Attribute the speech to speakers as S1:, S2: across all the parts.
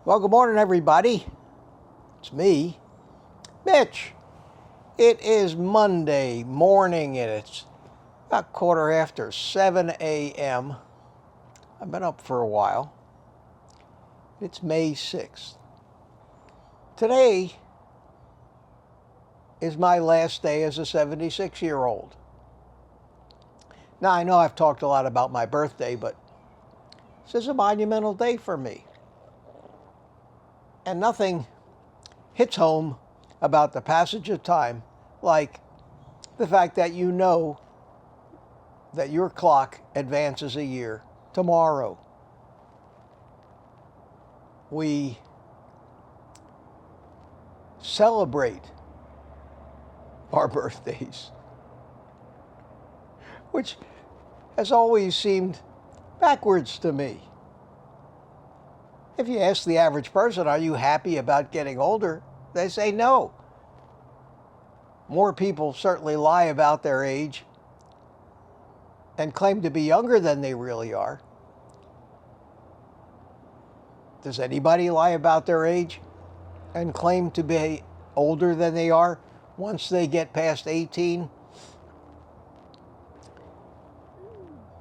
S1: Well, good morning, everybody. It's me, Mitch. It is Monday morning, and it's about quarter after 7 a.m. I've been up for a while. It's May 6th. Today is my last day as a 76-year-old. Now, I know I've talked a lot about my birthday, but this is a monumental day for me. And nothing hits home about the passage of time like the fact that you know that your clock advances a year tomorrow. We celebrate our birthdays, which has always seemed backwards to me. If you ask the average person, are you happy about getting older? They say no. More people certainly lie about their age and claim to be younger than they really are. Does anybody lie about their age and claim to be older than they are once they get past 18?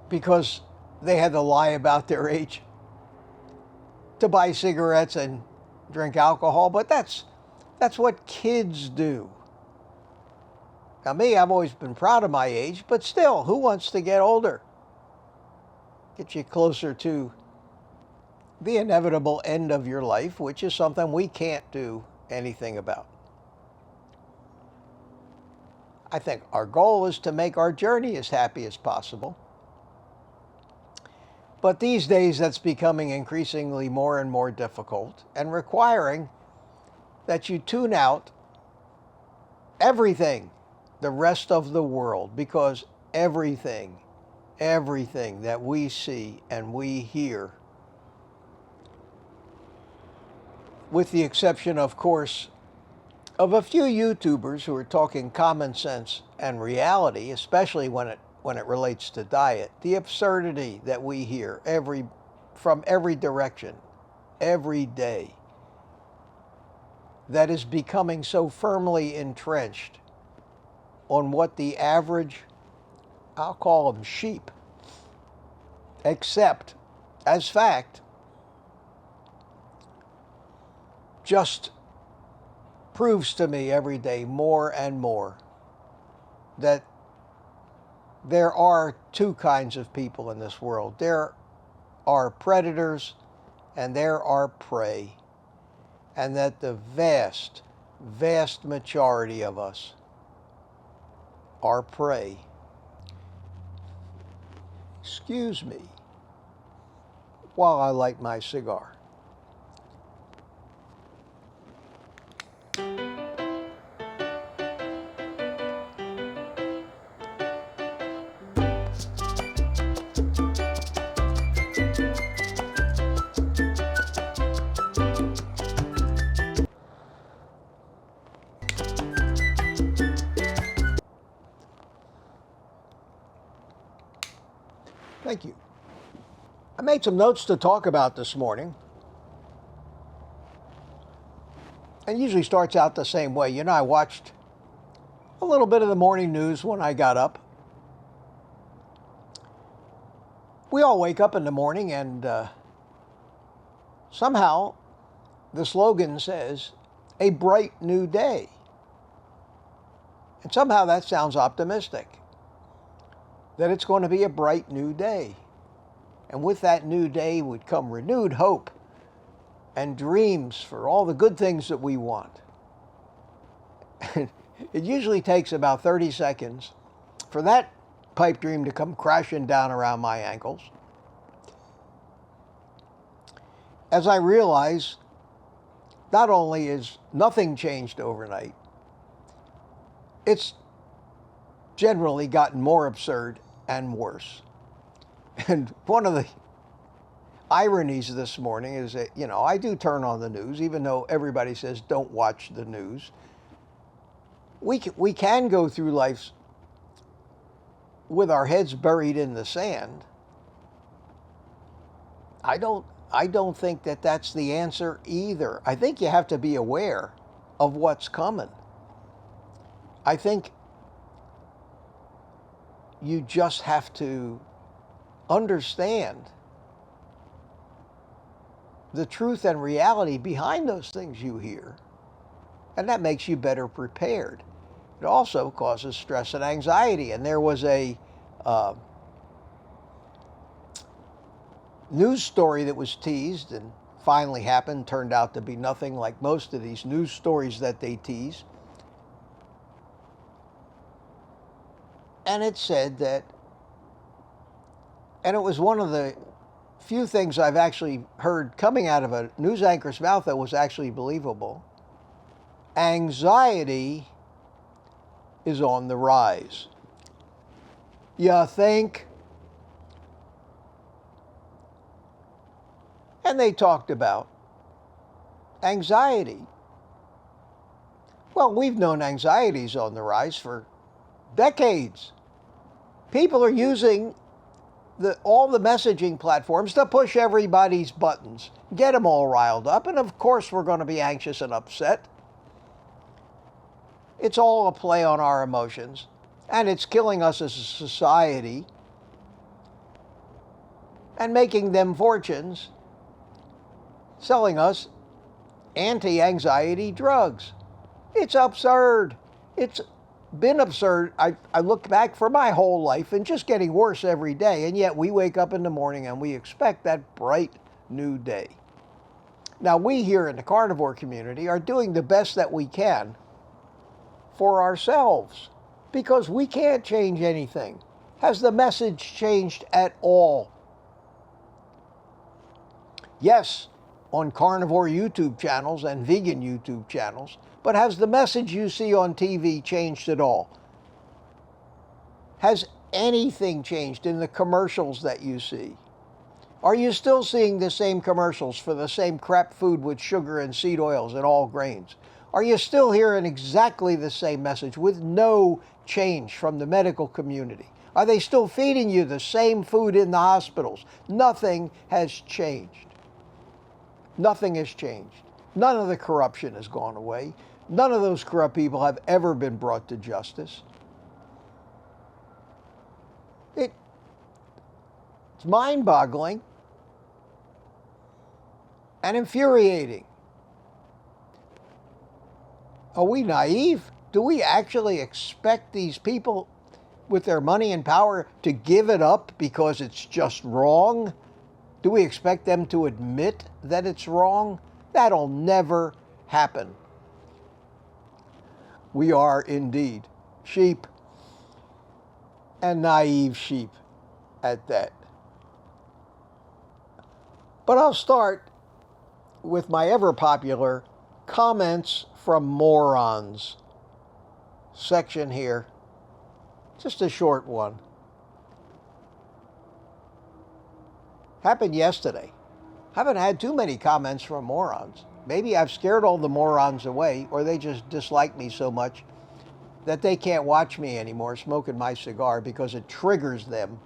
S1: Because they had to lie about their age to buy cigarettes and drink alcohol, but that's what kids do. Now me, I've always been proud of my age, but still, who wants to get older? Get you closer to the inevitable end of your life, which is something we can't do anything about. I think our goal is to make our journey as happy as possible. But these days, that's becoming increasingly more and more difficult and requiring that you tune out everything, the rest of the world, because everything that we see and we hear, with the exception, of course, of a few YouTubers who are talking common sense and reality, especially when it relates to diet, the absurdity that we hear from every direction, every day, that is becoming so firmly entrenched on what the average, I'll call them sheep, accept as fact, just proves to me every day more and more that there are two kinds of people in this world. There are predators and there are prey. And that the vast, vast majority of us are prey. Excuse me while I light my cigar. Thank you. I made some notes to talk about this morning. And usually starts out the same way. You know, I watched a little bit of the morning news when I got up. We all wake up in the morning and somehow the slogan says, a bright new day. And somehow that sounds optimistic, that it's going to be a bright new day. And with that new day would come renewed hope and dreams for all the good things that we want. It usually takes about 30 seconds for that pipe dream to come crashing down around my ankles, as I realize not only is nothing changed overnight, it's generally gotten more absurd and worse. And one of the ironies this morning is that, you know, I do turn on the news, even though everybody says don't watch the news. We can go through life with our heads buried in the sand. I don't I don't think that that's the answer either. I think you have to be aware of what's coming. I think you just have to understand the truth and reality behind those things you hear, and that makes you better prepared. It also causes stress and anxiety. And there was a news story that was teased and finally happened, turned out to be nothing like most of these news stories that they tease. And it said that, and it was one of the few things I've actually heard coming out of a news anchor's mouth that was actually believable. Anxiety is on the rise. You think? And they talked about anxiety. Well, we've known anxiety's on the rise for decades. People are using all the messaging platforms to push everybody's buttons, get them all riled up, and of course we're going to be anxious and upset. It's all a play on our emotions, and it's killing us as a society and making them fortunes selling us anti-anxiety drugs. It's absurd. It's been absurd. I look back for my whole life and just getting worse every day, and yet we wake up in the morning and we expect that bright new day. Now, we here in the carnivore community are doing the best that we can for ourselves because we can't change anything. Has the message changed at all? Yes, on carnivore YouTube channels and vegan YouTube channels, but has the message you see on TV changed at all? Has anything changed in the commercials that you see? Are you still seeing the same commercials for the same crap food with sugar and seed oils and all grains? Are you still hearing exactly the same message with no change from the medical community? Are they still feeding you the same food in the hospitals? Nothing has changed. Nothing has changed. None of the corruption has gone away. None of those corrupt people have ever been brought to justice. It's mind-boggling and infuriating. Are we naive? Do we actually expect these people with their money and power to give it up because it's just wrong? Do we expect them to admit that it's wrong? That'll never happen. We are indeed sheep, and naive sheep at that. But I'll start with my ever-popular comments from morons section here. Just a short one. Happened yesterday. Haven't had too many comments from morons. Maybe I've scared all the morons away, or they just dislike me so much that they can't watch me anymore smoking my cigar because it triggers them,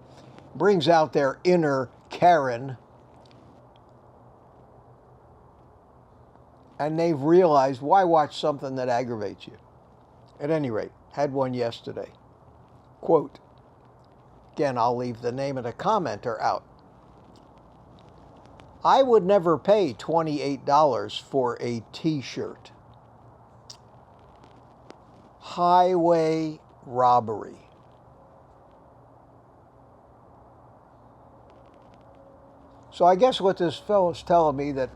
S1: brings out their inner Karen, and they've realized, why watch something that aggravates you? At any rate, had one yesterday. Quote, again, I'll leave the name of the commenter out. I would never pay $28 for a t-shirt. Highway robbery. So I guess what this fellow's telling me that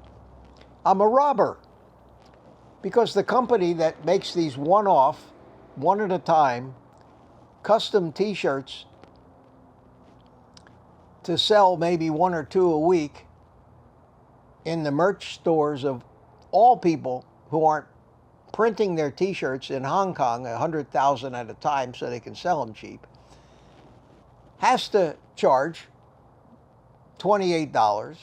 S1: I'm a robber because the company that makes these one-off, one at a time, custom t-shirts to sell maybe one or two a week in the merch stores of all people who aren't printing their t-shirts in Hong Kong, 100,000 at a time so they can sell them cheap, has to charge $28,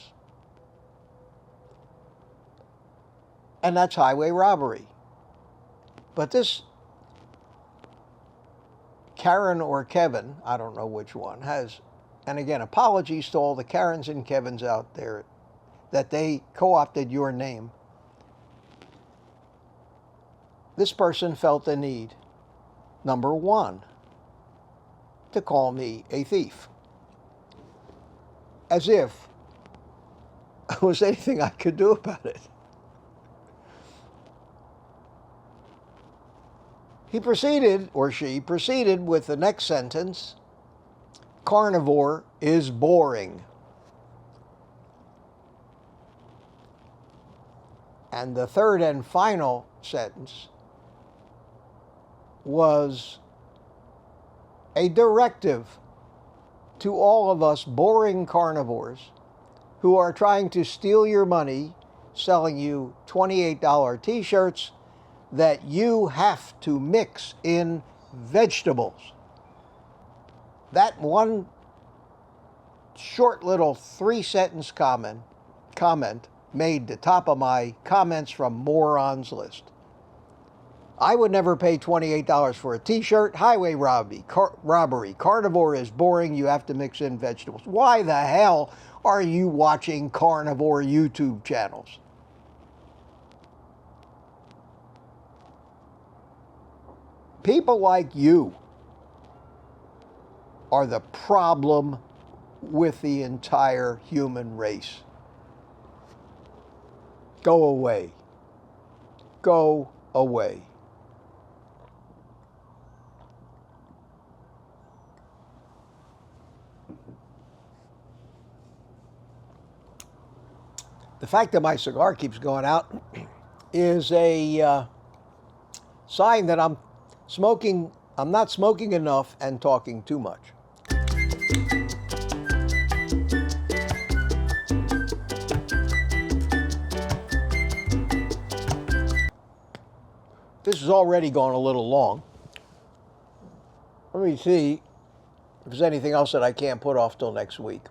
S1: and that's highway robbery. But this Karen or Kevin, I don't know which one, has, and again, apologies to all the Karens and Kevins out there, that they co-opted your name, this person felt the need, number one, to call me a thief. As if there was anything I could do about it. He proceeded, or she proceeded, with the next sentence: carnivore is boring. And the third and final sentence was a directive to all of us boring carnivores who are trying to steal your money, selling you $28 t-shirts that you have to mix in vegetables. That one short little 3-sentence comment made the top of my comments from morons list. I would never pay $28 for a t-shirt. Highway robbery. Carnivore is boring. You have to mix in vegetables. Why the hell are you watching carnivore YouTube channels? People like you are the problem with the entire human race. Go away. Go away. The fact that my cigar keeps going out is a sign that I'm not smoking enough and talking too much. This is already going a little long. Let me see if there's anything else that I can't put off till next week.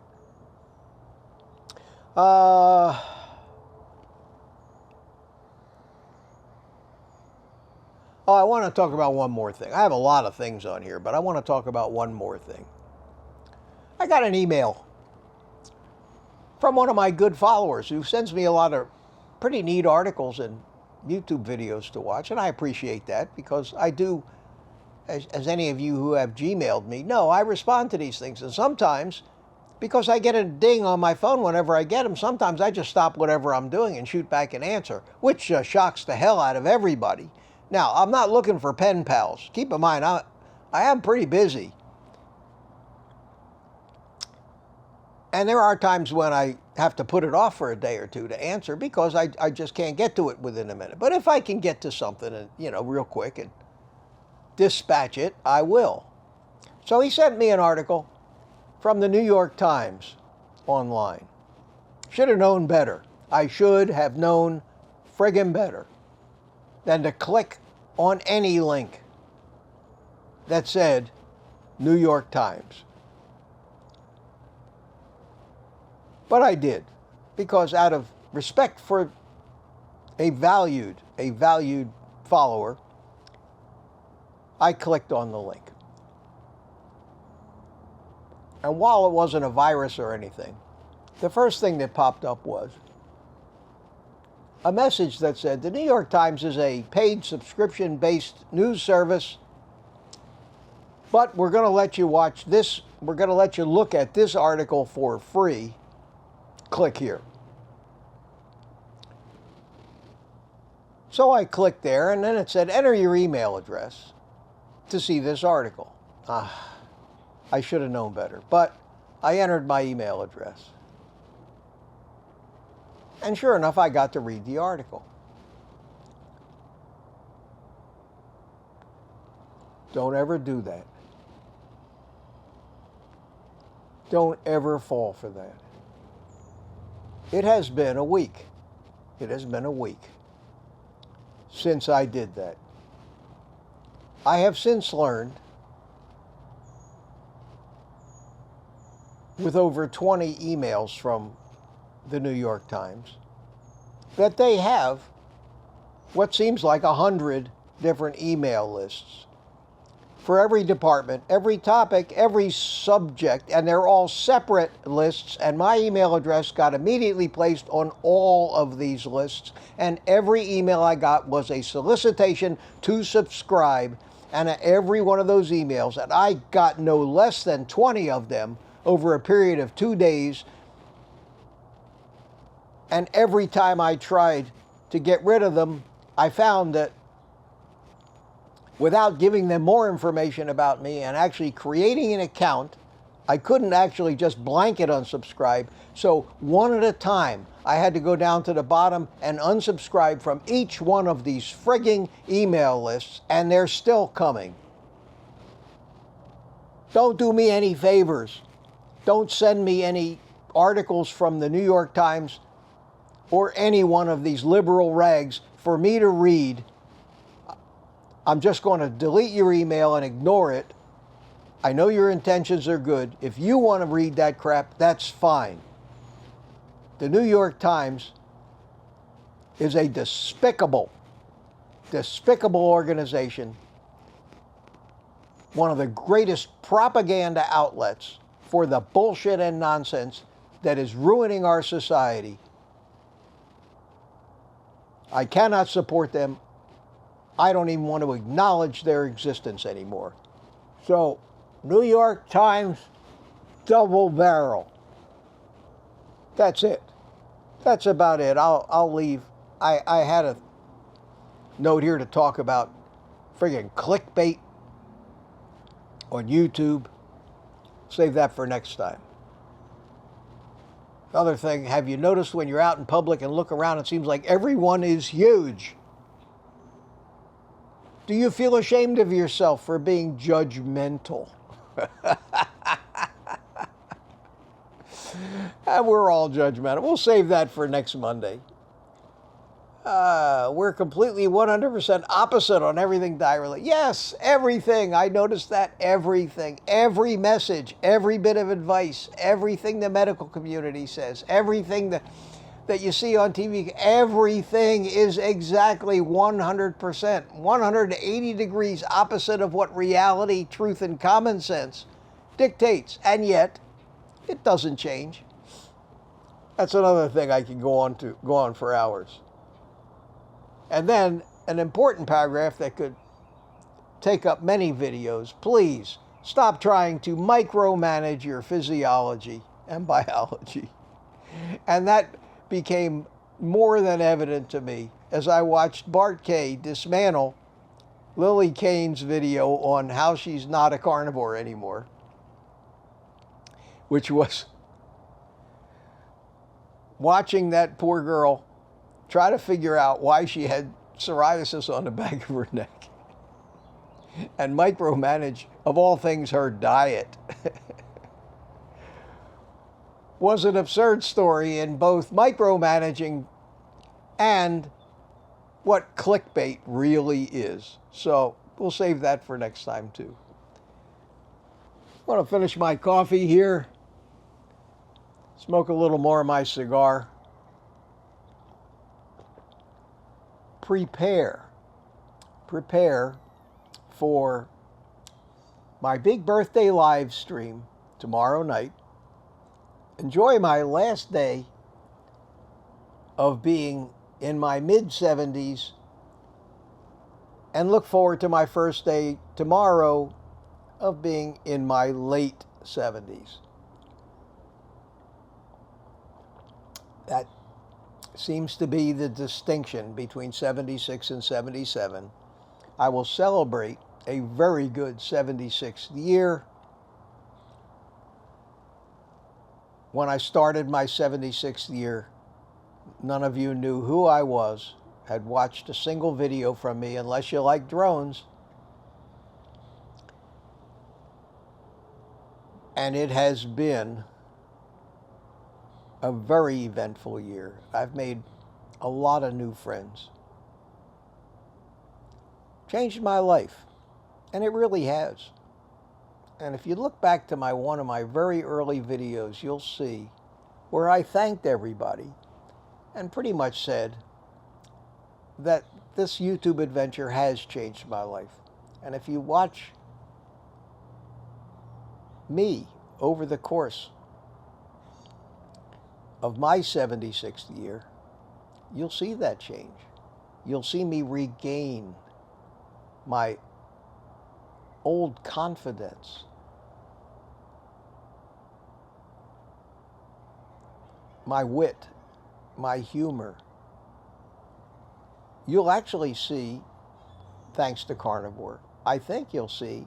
S1: I want to talk about one more thing. I have a lot of things on here, but I want to talk about one more thing. I got an email from one of my good followers who sends me a lot of pretty neat articles and YouTube videos to watch, and I appreciate that because I do, as any of you who have Gmailed me know, I respond to these things. And sometimes, because I get a ding on my phone whenever I get them, sometimes I just stop whatever I'm doing and shoot back an answer, which shocks the hell out of everybody. Now, I'm not looking for pen pals. Keep in mind, I am pretty busy. And there are times when I have to put it off for a day or two to answer because I just can't get to it within a minute. But if I can get to something, and, real quick and dispatch it, I will. So he sent me an article from the New York Times online. Should have known better. I should have known friggin' better than to click on any link that said New York Times. But I did, because out of respect for a valued follower, I clicked on the link. And while it wasn't a virus or anything, the first thing that popped up was a message that said, the New York Times is a paid subscription-based news service, but we're going to let you watch this, we're going to let you look at this article for free. Click here. So I clicked there, and then it said, enter your email address to see this article. I should have known better, but I entered my email address. And sure enough, I got to read the article. Don't ever do that. Don't ever fall for that. It has been a week. It has been a week since I did that. I have since learned, with over 20 emails from the New York Times, that they have what seems like 100 different email lists for every department, every topic, every subject, and they're all separate lists, and my email address got immediately placed on all of these lists, and every email I got was a solicitation to subscribe, and every one of those emails, and I got no less than 20 of them over a period of 2 days, and every time I tried to get rid of them, I found that without giving them more information about me and actually creating an account, I couldn't actually just blanket unsubscribe. So one at a time, I had to go down to the bottom and unsubscribe from each one of these frigging email lists, and they're still coming. Don't do me any favors. Don't send me any articles from the New York Times or any one of these liberal rags for me to read. I'm just going to delete your email and ignore it. I know your intentions are good. If you want to read that crap, that's fine. The New York Times is a despicable organization, one of the greatest propaganda outlets for the bullshit and nonsense that is ruining our society. I cannot support them. I don't even want to acknowledge their existence anymore. So, New York Times, double barrel. That's it. That's about it. I'll leave. I had a note here to talk about friggin' clickbait on YouTube. Save that for next time. Other thing, have you noticed when you're out in public and look around, it seems like everyone is huge? Do you feel ashamed of yourself for being judgmental? We're all judgmental. We'll save that for next Monday. We're completely 100% opposite on everything diarrhea. Yes, everything. I noticed that. Everything. Every message, every bit of advice, everything the medical community says, everything that you see on TV, everything is exactly 100%, 180 degrees opposite of what reality, truth, and common sense dictates. And yet, it doesn't change. That's another thing I can go on for hours. And then an important paragraph that could take up many videos. Please stop trying to micromanage your physiology and biology. And that became more than evident to me as I watched Bart Kay dismantle Lily Kane's video on how she's not a carnivore anymore, which was watching that poor girl try to figure out why she had psoriasis on the back of her neck and micromanage, of all things, her diet. Was an absurd story in both micromanaging and what clickbait really is. So we'll save that for next time too. I want to finish my coffee here, smoke a little more of my cigar. Prepare for my big birthday live stream tomorrow night. Enjoy my last day of being in my mid-70s and look forward to my first day tomorrow of being in my late 70s. That seems to be the distinction between 76 and 77. I will celebrate a very good 76th year. When I started my 76th year, none of you knew who I was, had watched a single video from me, unless you like drones. And it has been a very eventful year. I've made a lot of new friends. Changed my life, and it really has. And if you look back to one of my very early videos, you'll see where I thanked everybody and pretty much said that this YouTube adventure has changed my life. And if you watch me over the course of my 76th year, you'll see that change. You'll see me regain my old confidence. My wit, my humor. You'll actually see, thanks to carnivore, I think you'll see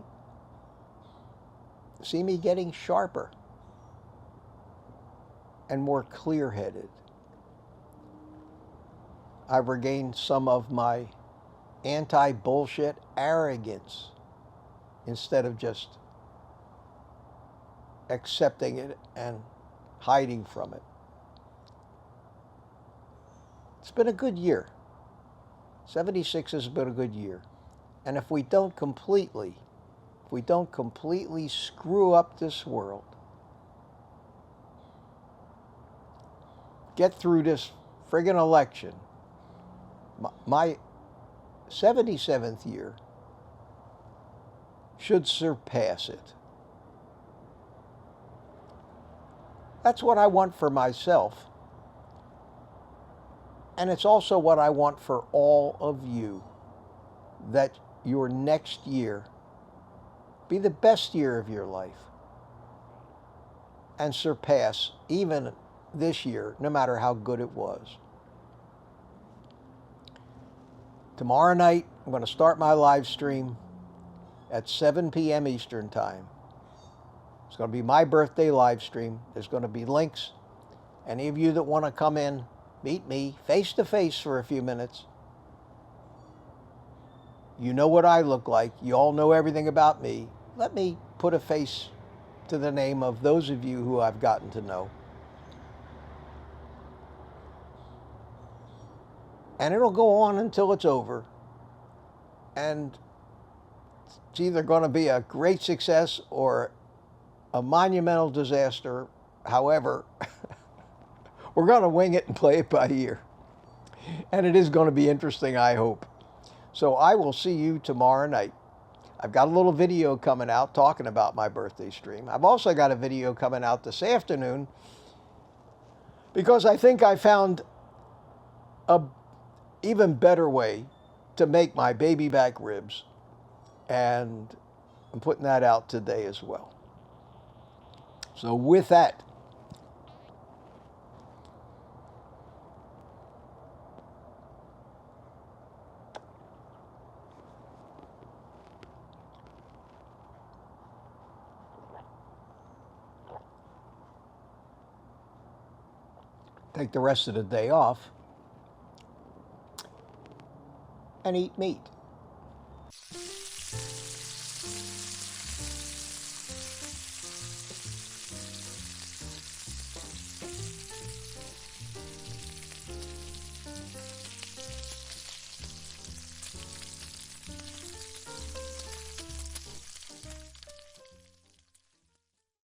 S1: me getting sharper and more clear-headed. I've regained some of my anti-bullshit arrogance instead of just accepting it and hiding from it. It's been a good year. 76 has been a good year. And if we don't completely screw up this world, get through this friggin' election, my 77th year should surpass it. That's what I want for myself. And it's also what I want for all of you, that your next year be the best year of your life and surpass even this year, no matter how good it was. Tomorrow night, I'm going to start my live stream at 7 p.m. Eastern Time. It's going to be my birthday live stream. There's going to be links. Any of you that want to come in, meet me face to face for a few minutes. You know what I look like. You all know everything about me. Let me put a face to the name of those of you who I've gotten to know. And it'll go on until it's over. And it's either going to be a great success or a monumental disaster. However, we're going to wing it and play it by ear. And it is going to be interesting, I hope. So I will see you tomorrow night. I've got a little video coming out talking about my birthday stream. I've also got a video coming out this afternoon because I think I found a even better way to make my baby back ribs. And I'm putting that out today as well. So with that, take the rest of the day off and eat meat.